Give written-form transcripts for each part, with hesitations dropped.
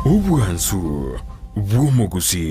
Ubwansu bw'omugusi.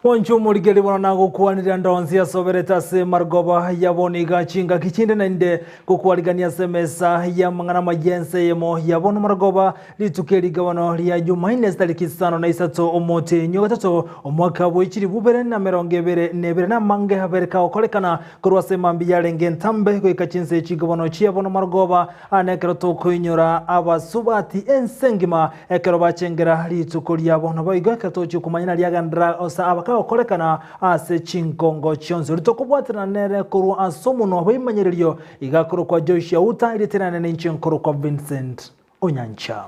Wanchu muligeli wana kukuanira ndonzi sobereta se margoba yaboniga chinga kichinde nende kukualigania semesa ya Amayia Ensa Eyemo yabona margoba litukeli gawano lya Jumanne tariki 5 na 3 omote nyogatatu omwaka bw'ekiri bubere na 2022 na mange habereka okolekana kurwase mambi yarenge ntambe kwika chinse chigabano cyabona margoba anekero to kuinyura abasubati ensengima ekero bachengera litukoli yabona bayiga kato cyukumanyana lyagandra osa abaka okolekana ase chinkongo chonzo litokubwatira nere kuru asomuno abayimanyererio igakuru kwa Joshua Uta iliterana n'inchinkuru kwa Vincent Onyancha.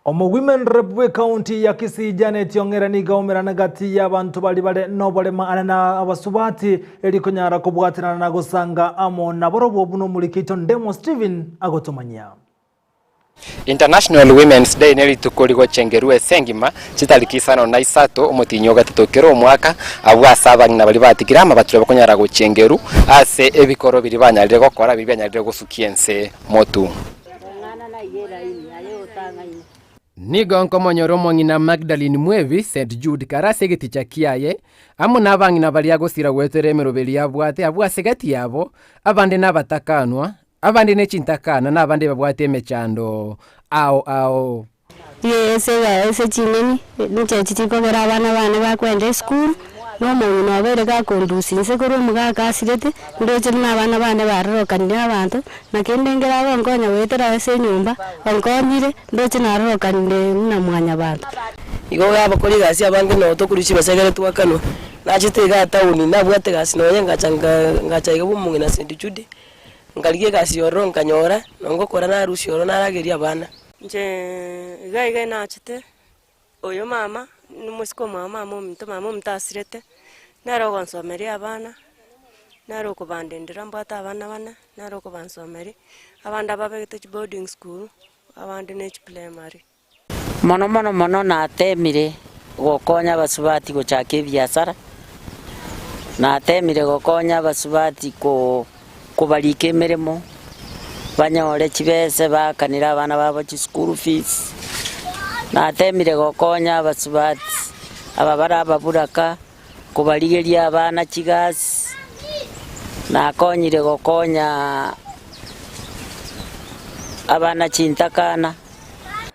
Omo Women Rep County ya Kisii Janet yongera ni gaumera nagati y'abantu bali bale nobole maana na abasubati elikonyara kubwatirana na gusanga amo na borobo buno mulikito Ndemo Steven agotomanya. International Women's Day neli tukoligwa chengerwe sengima chitariki 5 na 3 omutinyo gatitokero omwaka abwa saba na bali batikirama bature bakonyara guchengeru ase ebikoro biri banyalire gukora biri banyalire gusukiense motu. Nigo nkomonyoro mongina Magdalene Mwevi St Jude karase giti chakiaye amu nabangi na bali agosira gweteremero beli abwate abwasegati yabo abande nabatakanwa abande nechintakana nabande babwate emechando ao ese chineni niche chitiko gera abana bane bakwende school no muntu nobere gakondusinse kuri mugaga asirete ndoje n'abana bane barokanira abantu nakendengera abangonya wetera ese nyumba onkonyire ndoje narokanire na mwanya abantu igo gaba kuri gasi abange no to kuri chibasegere twakano nachitega tauni nabwate gasi no ngacha igo bumungi na St Jude ngaliye gasi yoro nkanyora ngokora na rusi yoro narageria abana nje gaiga nachite oyo mama numusiko mama mama mtasirete naro konsomeri abana naro kubandendera mbata abana bana naro kubansomeri abanda babete boarding school abandi nech primary mono natemire gokonya basubati gochake biasara natemire gokonya basubati kubalike meremo banyore chibese bakanira abana babo chi school fees natemire gokonya basubati ababara ababuraka kubaligeria abana chigasi nakonyire gokonya abana chintakana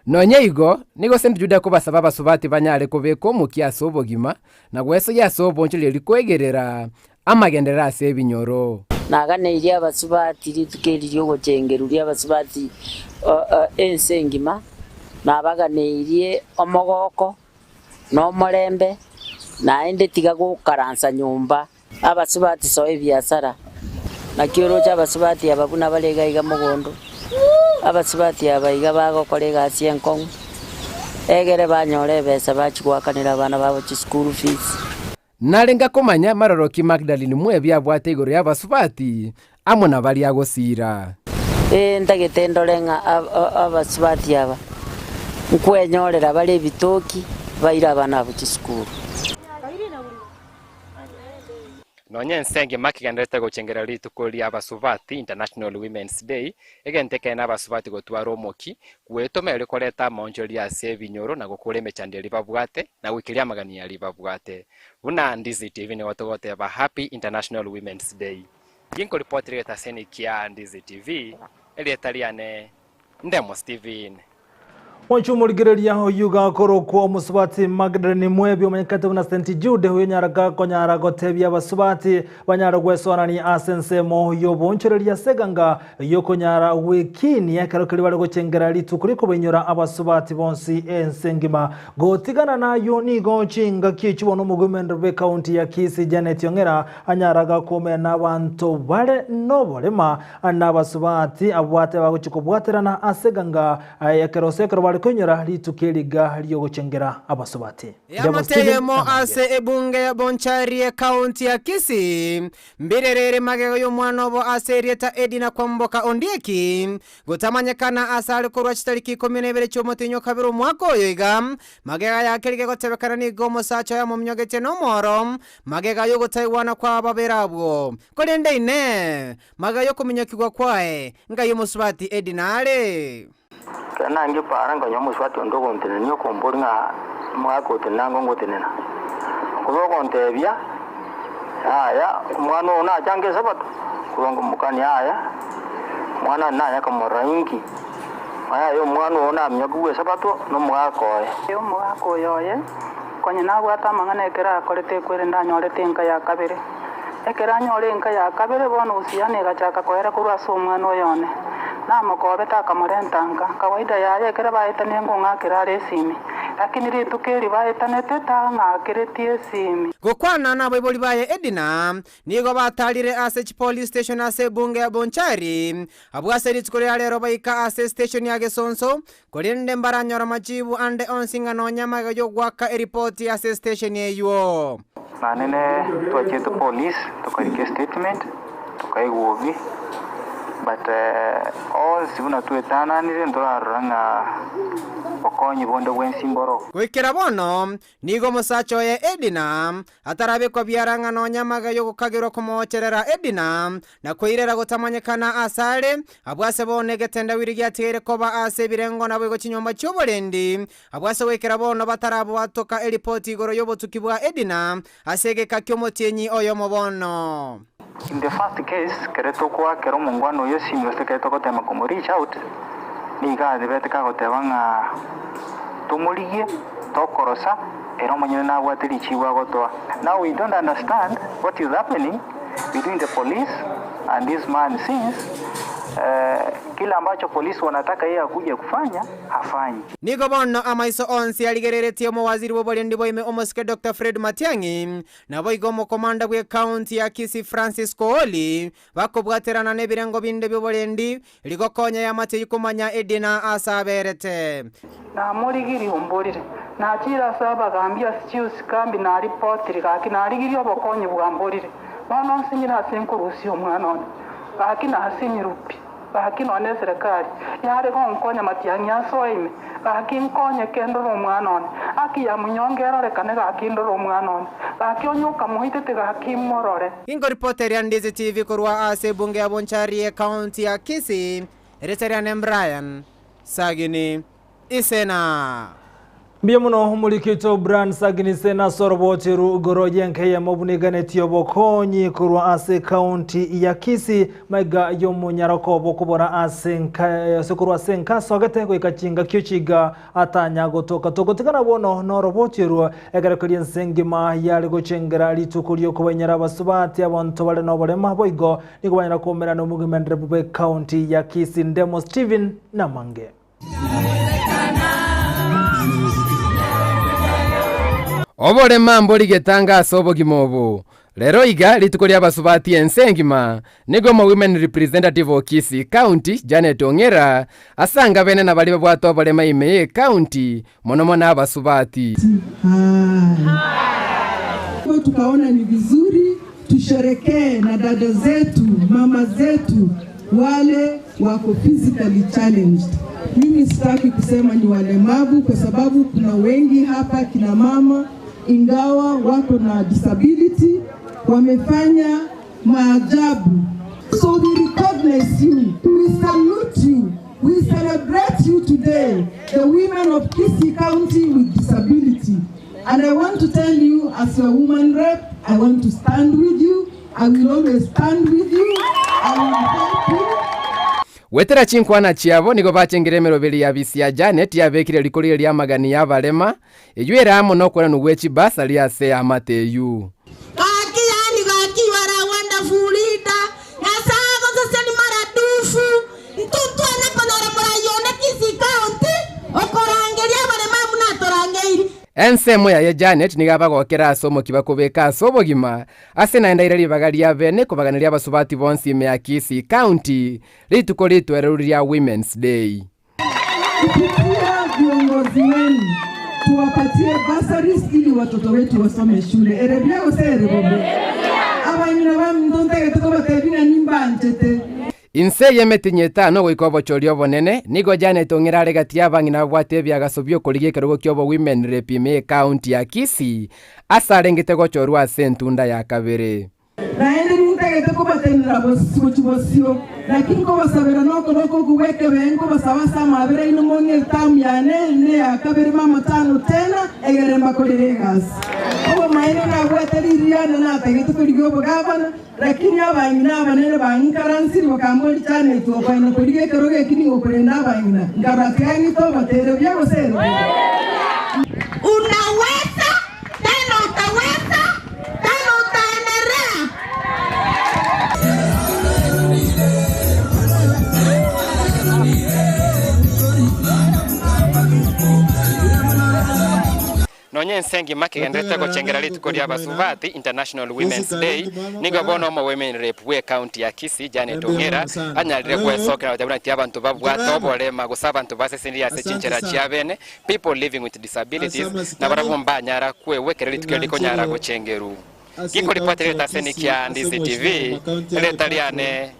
nonyeigo nigo St Jude kubasaba basubati banyare kubeko mukiaso bogima na gweso yaso bonchile likwegerera amagendera ase ebinyoro naganeiria abasubati litukelirio gochengeruria abasubati ensengima nabaganeirie omogoko no morembe naende tiga gukaransa nyumba abasubati soe biasara na kioro cha abasubati ababuna balega iga mugondo abasubati abaiga bagokorega asienkong egere banyore besa bachigwakanira abana babo chi school fees narenga kumanya maroroki Magdalene Mwevi abwate iguru ya basubati amwe na bari agosira ndagete ndorenga abasubati aba nkwenyorera bari bitoki baira abana buki skuru nonye nsenge makiganirete gucengera rituko ria abasubati International Women's Day egenteke na abasubati gotwara omoki gwetome rikoreta monjori ya sevinyoro na gukure mechandeli babwate na gwikiria magani ya libabwate buna Ndizi TV ni watogote ba Happy International Women's Day ginko report reta seni kia Ndizi TV elietaliane Ndemo Steven Wanchumurigireria yuga korokwo musubati Magdalene Mwevi omanyekate na St Jude huyo nyaraga konyara gotebya basubati banyara gwesonani asensemo yobonchereria seganga yokonyara wikini yakarokeri bari gocengera litukuri kubenyora abasubati bonsi ensengima gotigana nayo nigo chinga kichibono mugumendo be county ya Kisii Janet Yongera anyaraga komena abantu bare nobolema anabasubati abwate baguchikobwaterana aseganga yakerosekero konyora litukeliga liyo gucengera abasubati Yamateyemo ase ebunge ya Bonchari county ya Kisii mbirerere magego y'omwana obo ase rieta Edina Kwamboka Ondieki gutamanyekana asali kurwa chitariki 12 cy'omutinyo kabiri umwaka oyo iga magega yakerige gotebekana nigo musacho ya mumnyogete no moro magega yo gutaiwana kwa baberabwo kolende ine magega yo kuminyakirwa kwae ngayo musubati Edina ale kana nge paranga nyomo swati ndogo ntene nyo komboringa mwako tenango ngotenena kulogo ntebya aya mwana ona change sabato kulongo mukani aya mwana nanya kamoraingi aya yo mwana ona mnyaguwe sabato no mwako yo mwako yoye konye nabwata mangana ekera kolete kwere ndanyorete nka ya kabere ekera nyore nka ya kabere bono usiyane gachaka kohera kurwa so mwana oyone namukobe takamurentanga kawaida yaye kera baitane ngongakira resimi lakini ritukeri baitanete tangakirete simi gukwana nabo iboli baye Edina nigo batalire ase police station ase bunge ya Bonchari abwase ritskore alero baika ase station ya Gesonso kolinde mbaranyora majibu ande onsinga no nyamaga yo gwaka report ase station yeyo manene twacheto police tukarike statement tukaigovi but all sibuna tuetana nire ndoraranga okonyi bondo bwensimboro gwikira bono nigo musacho ye Edina atarabe kwa byaranga no nyamaga yo gukagirwa kumocherera Edina na kwirera gutamanyekana asale abwase bone getenda wirigi atere koba ase birengo nabo go kinyomba cy'oborendi abwase wekera bono batarabu batoka report igoro yo botukibwa Edina asege kakyomotenyi oyo mobono. In the first case, kereto kwa kero mungwano yosi myoste kereto kote makomo reach out. Niga debete kagote wanga tumuliye tokorosa ero monyene na watiri chiwa gotoa. Now we don't understand what is happening between the police and this man since kila ambacho polisi wanataka yeye akuje kufanya hafanyi. Nigo bono amaiso onsi aligereretie mo waziri w'obolendi boime omoske Dr. Fred Matiang'i na boigomo komanda bwe county ya Kisii Francis Kooli bakobwaterana nebirengo binde by'obolendi ligokonya ya mate kumanya Edina asaberete na morigiri ombolire na chira saba gambia stius kambi na report likaki na ligiri obokonye bwambolire bono nsinyira senkurusi omwana ono bakina hasinyirupi bakina one serikali yare konkonya Matiang'i asoime bakinkonye kendo omwana ono akiya munyongero rekane gakindoro omwana ono bakionyuka muhitete gakimorore ingo reporter ya Ndizi TV kurwa ase bunge ya Bonchari county ya Kisii Reterian Brian Sagini Isena Biamuno mulikito brand Sagini Sena sorobotiru goroyenke ya mobunigane tiyobokonyi kurwa ase county ya Kisii maiga yomunyarako bokubora asenka sokurwa senka sogete ko ikachinga kyochiga atanya gotoka togotikana bono norobotiru egarakuri nsengima yali gochengera litukulyo kubenyara basubati abantu bale no bolema boigo nikubanyara komera no mugimendre bube county ya Kisii Ndemo Steven Namange obole mambo ligetangaso obogimobo lero iga litukolia basubati ensengima nigo mo women representative of Kisii County Janet Ongera asanga bene na bali bwato obole maime county monomo na basubati tukaona ni vizuri tusherekee na dada zetu, mama zetu wale wako physically challenged. Mimi sitaki kusema ni walemavu kwa sababu kuna wengi hapa kina mama ingawa wako na disability wamefanya maajabu. So we recognize you, we salute you, we celebrate you today, the women of Kisii County with disability. And I want to tell you, as your woman rep, I want to stand with you. I will always stand with you. I will help you. Wetera chinkwana chiabo nigo bachengeremero beli ya bisi ya Janet ya bekire likuri lya magani ya balema ejuera amo no kwana nuwechi basa lya se amateyu kaki yani kaki wara wonderful leader yasago sasa ni maradufu mtutu anakonora murayona Kisii County okorangeria balema munatorangeri ensemo ya Janet nigaba gokera somo kibakubeka sobogima ase naenda irali bagalia bene kubaganira basubati bonsi me ya Kisii County lituko litweruria Women's Day. Kupitia viongozi wenu tuwapatie bursaries ili watoto wetu wasome shule. Erebia ose erebobe. Abanyina bamndonte tukobatebina nimbanchete. Inse yemetinyeta no goikobo chorio bonene nigo Janet ongera gatia bangina bwate byagasobyo kolige kerogo kyobo women rep me county ya Kisii asarengete gochorwa sentunda ya kabere naende ntegete kubatenera bosibosio lakini ko basabera noko kuweke bengo basabasa mabere ino monye tamu ya ne ya kabere mama tano tena egeremba kolegas obo maene na bwateliria na tegete kuligo bogabana lakini abangina abanene bankaransi bakamboli cyane tubafana kulige keroge kini operenda abangina ngarakani to batere byabo sero unaweza tena utaweza tena utaendelea. nonye nsengi makigendete gochengera litukoria basubati International Women's Day nigo bono mo women rep we county ya Kisii Janet ongera anyalire kwesokera batabuna ti abantu babwato bolema gusaba abantu basesindia sechinchera chiabene people living with disabilities na barabomba nyara kwe wekere litukoria likonyara gochengeru giko ripoti leta senikia Ndizi TV leta liane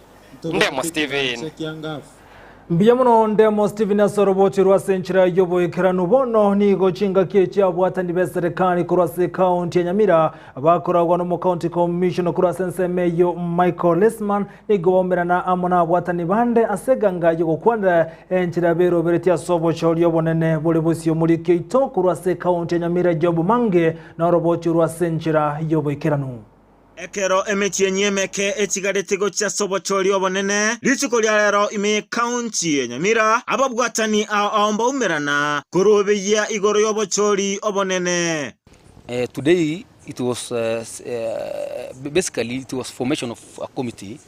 Ndemo Steven Mbiyamuno Ndemo Steven asorobochi rwa senchira yobo ikeranu bono ni gochinga kechi abwatani beserekani kurase county ya Nyamira abakoragwa no mu county commission kurase nsemeyo Michael Lesman ni gomerana amona abwatani bande aseganga yo gukwanda enchira bero beretia sobo chori bonene bole bosio muri keito kurase county ya Nyamira jobo mange na robochi rwa senchira yobo ikeranu ekero emechie meke echigarete gocha sobo chori obonene lichuko lya lero ime county ya Nyamira ababwatani aomba umerana kurubeya igoro yobo chori obonene. Today it was basically it was formation of a committee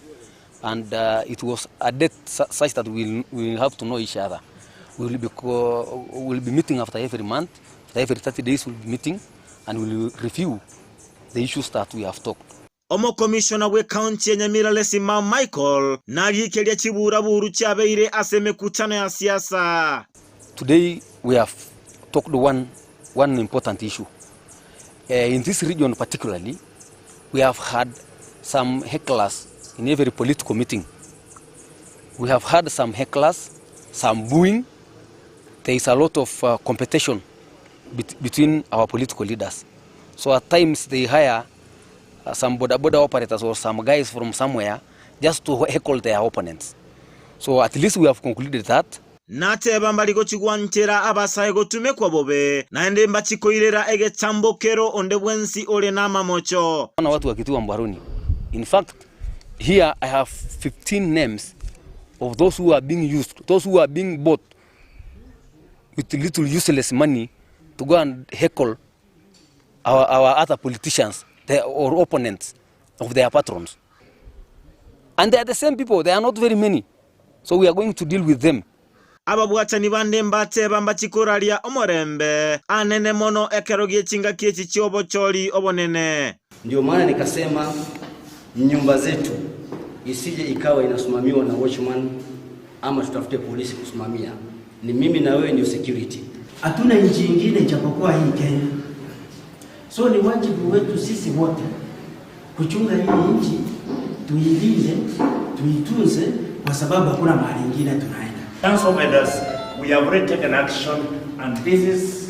and it was a date such that we will have to know each other. We will be meeting after every month, every 30 days we'll be meeting and we will review the issues that we have talked. Omo commissioner we county ya Nyamira Lesima Michael nagikelia chibura buru chabeire aseme kutano ya siasa. Today we have talked one important issue. In this region particularly, we have had some hecklers in every political meeting. We have had some hecklers, some booing. There is a lot of competition between our political leaders. So at times they hire some border operators or some guys from somewhere just to heckle their opponents. So at least we have concluded that. Nate bambali gochigwantera abasaye gotume kwa bobe naende mbachikoirera ege tambokero onde bwensi ole na mamocho. Wana watu wakitiwa mbaroni. In fact, here I have 15 names of those who are being used, those who are being bought with little useless money to go and heckle our other politicians or opponents of their patrons. And they are the same people, they are not very many. So we are going to deal with them. Ababwatani bande mbate bambachikoralia omorembe anene mono ekerogie chinga kiechi chiobo chori obonene. Ndio maana nikasema nyumba zetu isije ikawa inasimamiwa na watchman ama tutafute polisi kusimamia. Ni mimi na wewe ndio security. Hatuna nchi nyingine ijapokuwa hii Kenya. So ni wajibu wetu sisi wote kuchunga hii nchi, tuilinde, tuitunze, kwa sababu hakuna mahali ingine tunaenda. Council members, we have already taken action, and this is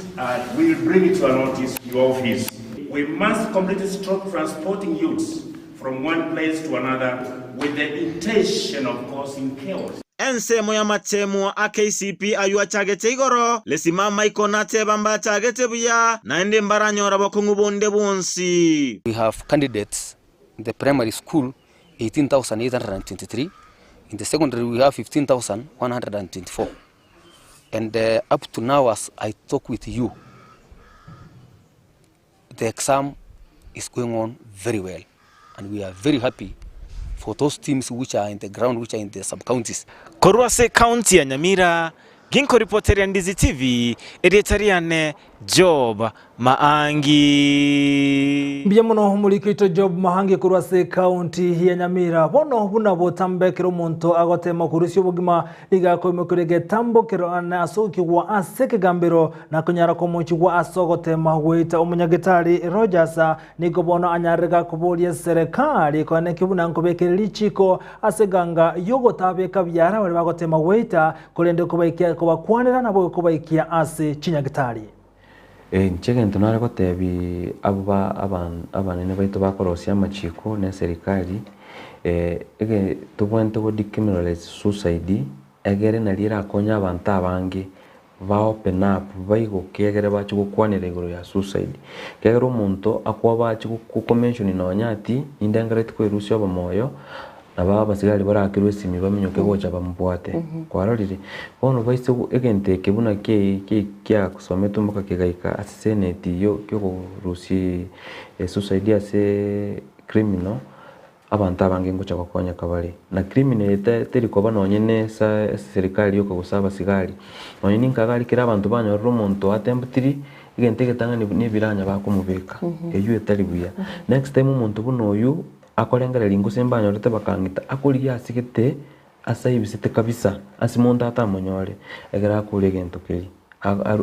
we will bring it to our notice, your office. We must completely stop transporting youths from one place to another with the intention of causing chaos. Ensa Eyemo ya matemu a KCP ayua chagete igoro lesimama ikona tebamba chagete buya na ende mbaranyora bakungu bonde bonsi. We have candidates in the primary school 18,823. In the secondary we have 15,124. And up to now, as I talk with you, the exam is going on very well, and we are very happy for those teams which are in the ground, which are in the sub-counties. Korwase County ya Nyamira, ginko reporter ya Ndizi TV, editoriane Job Maangi. Biyamuno mulikito Job Mahangi Korwase County ya Nyamira. Bono buna botambekero muntu agotema kurusyo bugima igako imekurege tambokero ana asoki wa aseke gambero na kunyara ko munchi wa asogotema weta umunyagitari Rogers niko bono anyarega kubolie serikali ko ne kibuna nkobekere lichiko aseganga yogo tabeka byara bali bagotema weta kolende kubaikia ko bakwanira nabo kubaikia ase chinyagitari. Nchege ntunara ko tebi abanene baito bakorosia amachiko ne serikali ege tubwente ko decriminalize suicide egere nalira akonya abantu abange ba open up baigo kegere bachi gukwanira igoro ya suicide kegere umuntu akwa bachi ku mention inonyati indengere twirusyo bamoyo naba basigari barakirwe simi bamenyoke gocha bamubwate kwarorire bono baise egente kebuna kya kusome tumbuka kegaika senate yo kyo rusi suicide ase criminal abantu abange ngocha bakonya kabali na criminal teri ko banonyene sa serikali yo kugusaba sigari nonyine nkagari kira abantu banyorro umuntu atembutiri egente getanga ni biranya bakumubeka eyo etari buya next time umuntu bunoyu akolengera lingo sembanya rete bakangita akoli yasigete asayibisite kabisa asimonda atamonyore egera akuri gento keri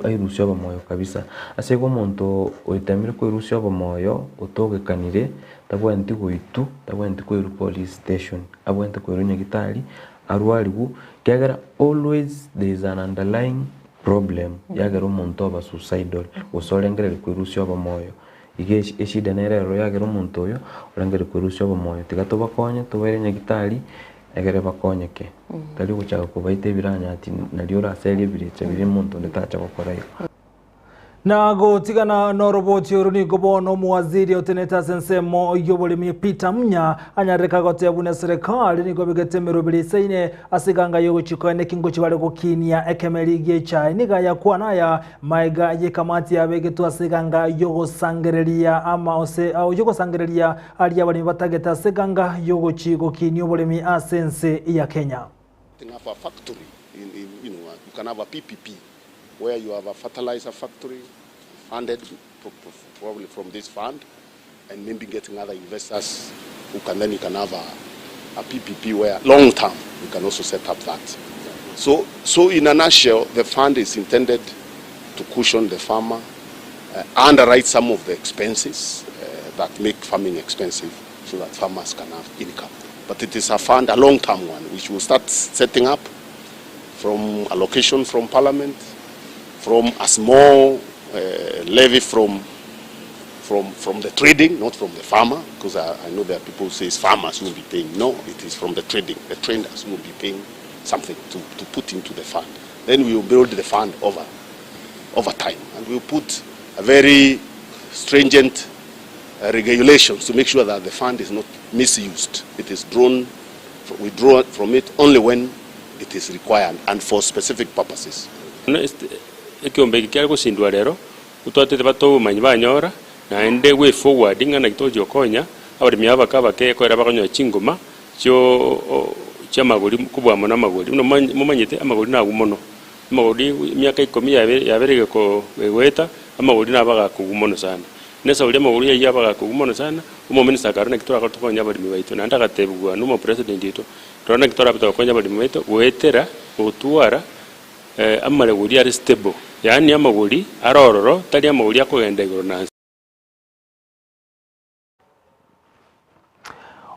ayirusyo bamoyo kabisa asego muntu oitamire ko irusyo bamoyo utogekanire tabwenti goitu tabwenti ko police station abwenti ko runyagitari arwaligu kegera always there is an underlying problem yagera umuntu aba suicidal usolengera ko irusyo bamoyo ige eshida nerero yagera umuntu oyo urangere kurusyo bamoyo tigato bakonye tubere nyagitari egere bakonyeke tali guchaka kubaite biranya ati naliyo raseli birecha biri muntu ndetacha bakorayo Nago tigana no roboti uruni gobono muwaziri oteneta sensemo yobolimi Peter Munya anyareka gote abune serikali niko bigetemero biliseine asiganga yogo chikone kingo chibale gokinia ekemeri gecha niga yakwa naya maiga ye kamati yabegetu asiganga yogo sangereria ama ose au yogo sangereria ali abali batageta asiganga yogo chigo kinyo bolimi asense ya Kenya. Have a factory in you can have a PPP where you have a fertilizer factory funded probably from this fund, and maybe getting other investors who can then you can have a PPP where long term you can also set up that. So in a nutshell, the fund is intended to cushion the farmer, underwrite some of the expenses that make farming expensive, so that farmers can have income. But it is a fund, a long-term one, which will start setting up from allocation from Parliament, from a small levy from the trading, not from the farmer, because I know there are people who say farmers who will be paying. No, it is from the trading. The traders will be paying something to put into the fund. Then we will build the fund over time, and we will put a very stringent regulations to make sure that the fund is not misused. It is we draw from it only when it is required and for specific purposes. Ekiombe kikia gusindwa rero utwatete bato manyi banyora na ende way forward ngana gitojo konya abarimi abakaba ke ko era bakonyo chingoma cyo chamaguri kubwa mona maguri no mumanyite amaguri na gumono amaguri myaka 10 yaberege ko weta amaguri nabaga kugumono sana nesa uri amaguri yabaga kugumono sana umo minister karone kitora ko tokonya abarimi baito na ndagatebugwa no president ito rona kitora bito konya abarimi baito wetera utwara amale guri ari stable yani amaguri arororo tali amaguri akogenda igoro nansi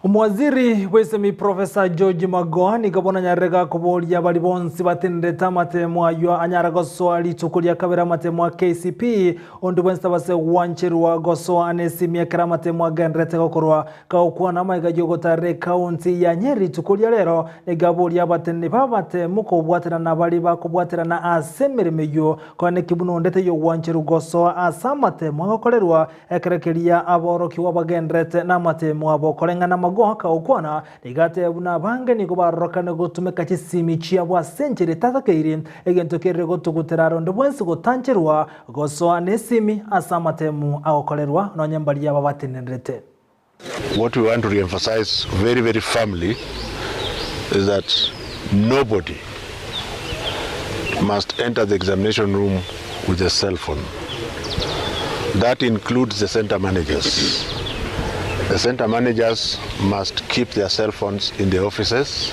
Umwaziri wesemi Professor George Magoha ni gabona nyarega kubolia bali bonsi batendeta matemo ayo anyara gosoa litukulia kabera matemo KCP ondu bwensta base wancherwa gosoa anesimia kara matemo genrete gokorwa kaukwa na maiga jogotare county ya Nyeri tukulia lero ni gabolia batende bamatemo ko bwatira na bali bakubwatira na asemere meyo kone kibuno ndete yo wancheru gosoa asamatemo gokolerwa ekerekeria aboroki wabagenrete na matemo abokolenga na Magoha ukwana nigate buna bange niko barokane gutumeka kisimi chia bwa century tatakeiri egento kerego tuguteraro ndobwense gutancherwa gosoa nesimi asamatemu agokolerwa no nyambali yaba batenendrete. What we want to reemphasize very, very firmly is that nobody must enter the examination room with a cell phone. That includes the center managers. The center managers must keep their cell phones in the offices,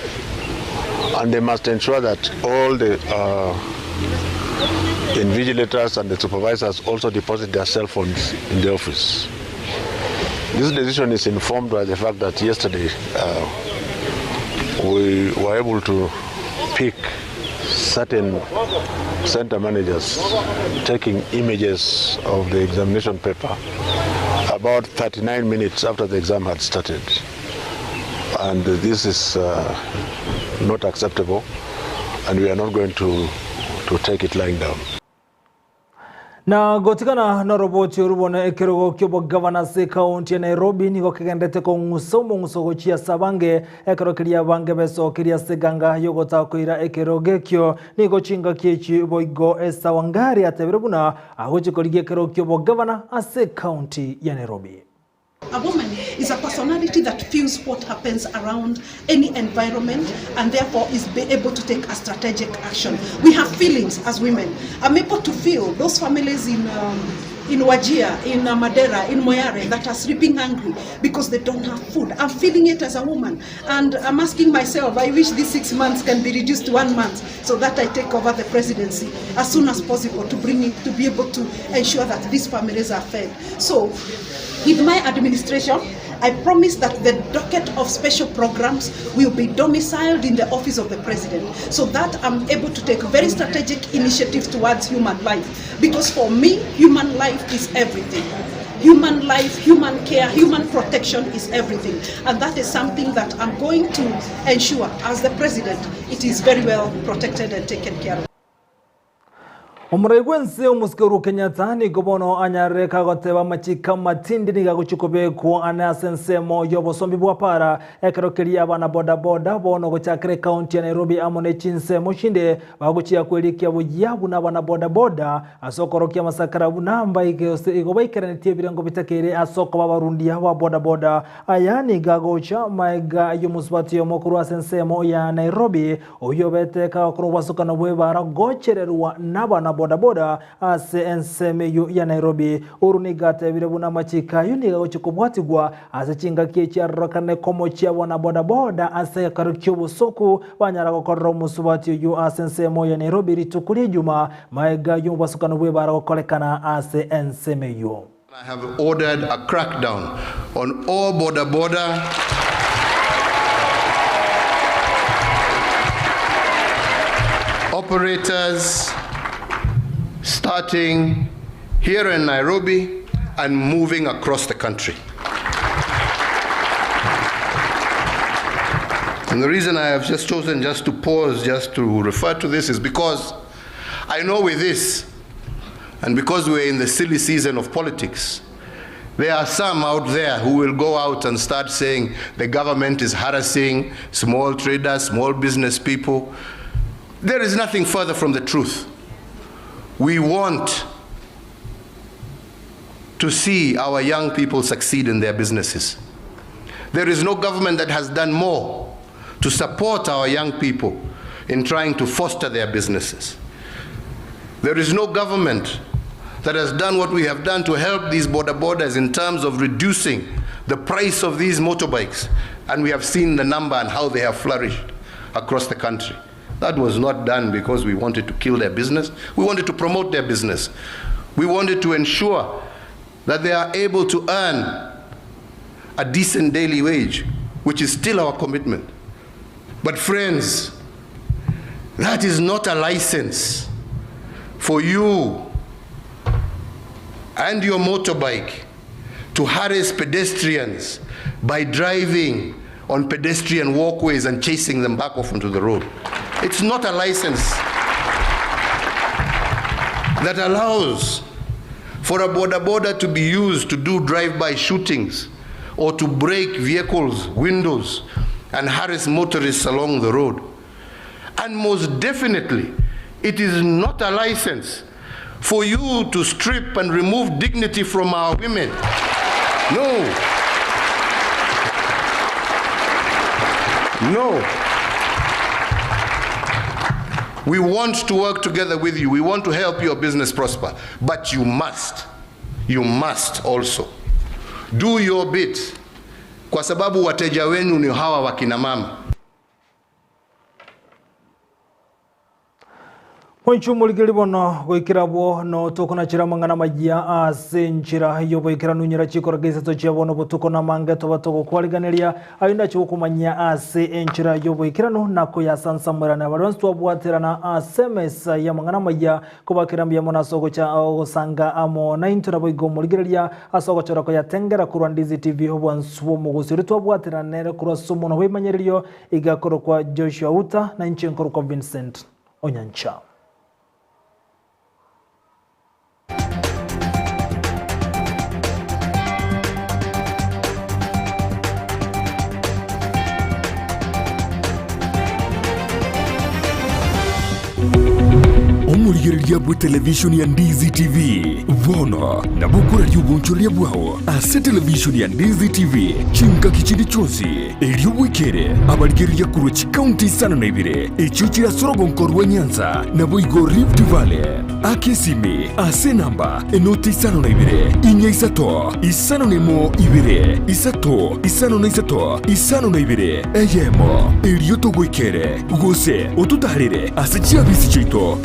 and they must ensure that all the invigilators and the supervisors also deposit their cell phones in the office. This decision is informed by the fact that yesterday we were able to pick certain center managers taking images of the examination paper about 39 minutes after the exam had started. And this is not acceptable, and we are not going to take it lying down. Na gotikana na roboti urubona ekerogo kyobo governor se county ya Nairobi niko kegendete ko nguso chia sabange ekerokiria bange beso kiria seganga yogota koira ekerogekyo niko chinga kiechi boigo esa wangari ateberebuna agochikorigie ekero kyobo governor ase county ya Nairobi. A woman is a personality that feels what happens around any environment and therefore is able to take a strategic action. We have feelings as women. I'm able to feel those families in Wajir, in Madera, in Moyare that are sleeping hungry because they don't have food. I'm feeling it as a woman, and I'm asking myself, I wish these 6 months can be reduced to 1 month so that I take over the presidency as soon as possible to be able to ensure that these families are fed. So with my administration, I promise that the docket of special programs will be domiciled in the office of the president so that I'm able to take very strategic initiatives towards human life. Because for me, human life is everything. Human life, human care, human protection is everything. And that is something that I'm going to ensure as the president, it is very well protected and taken care of. Omuraiwense umuskuru Kenyatta ni gobono anyare kagoteba machika matindi ni gaguchikobe ku anasensemo yobosombi bwapara ekerokeria abana boda boda bono gochakre county ya Nairobi amone chinse moshinde baguchia kwelikia buyabu na abana boda boda asokorokia masakara bunamba igobaikeranitie birengo bitakere asoko babarundia wa boda boda ayani gagocha maiga yomusbati yomokuru asensemo ya Nairobi oyobete kakuru wasukana bwebara gochererwa nabana boda boda ase ensemeyo ya Nairobi urunigate birebuna machika yuniga gochikubwatigwa ase chinga kiechi arokane komochia wana boda boda ase karukyo busoku banyara gokorro musubati yu ase ensemo ya Nairobi ritukuri juma maega yumbasukano bwe baragokolekana ase ensemeyo. I have ordered a crackdown on all border operators starting here in Nairobi and moving across the country. And the reason I have just chosen just to pause, just to refer to this is because I know with this, and because we're in the silly season of politics, there are some out there who will go out and start saying the government is harassing small traders, small business people. There is nothing further from the truth. We want to see our young people succeed in their businesses. There is no government that has done more to support our young people in trying to foster their businesses. There is no government that has done what we have done to help these borders in terms of reducing the price of these motorbikes. And we have seen the number and how they have flourished across the country. That was not done because we wanted to kill their business. We wanted to promote their business. We wanted to ensure that they are able to earn a decent daily wage which is still our commitment. But friends, that is not a license for you and your motorbike to harass pedestrians by driving on pedestrian walkways and chasing them back off onto the road. It's not a license that allows for a boda to be used to do drive-by shootings or to break vehicles' windows and harass motorists along the road. And most definitely, it is not a license for you to strip and remove dignity from our women. No. No. We want to work together with you. We want to help your business prosper. But you must also do your bit, kwa sababu wateja wenu ni hawa wakina mama. Onchumuligiri bono goikirabo no tokona chiramangana majia asenchira yoboikira nunyira chikora geseto chiabono botuko na mange to batoko kwaliganeria ayinda chukumanya ase enchira yoboikira no nako ya sansamura na baronstu abwaterana asemesa ya mangana majia kubakirambia mona soko cha osanga amo na intura boigo muligiria asoko chora ko ya tengera kurwa Ndizi TV hobwansubo mugusiri to abwaterana nere kurwa somo no hoimanyerio igakoro kwa Joshua Uta na inchenkoro kwa Vincent Onyancha. Omurigereria bwa television ya Ndizi TV vono na bukura ryubunchuria bwao ase television ya Ndizi TV chinka kichindi chonsi eriobwekere abarigereria kurochi county sana na ibire echuchira sorogonkorwa Nyanza na boigo Rift Valley akesimi ase namba enoti sana na ibire inya isato isano nemo ibire isato isano na isato isano na ibire eyemo erioto gwekere gose otutarire ase chiabisi chito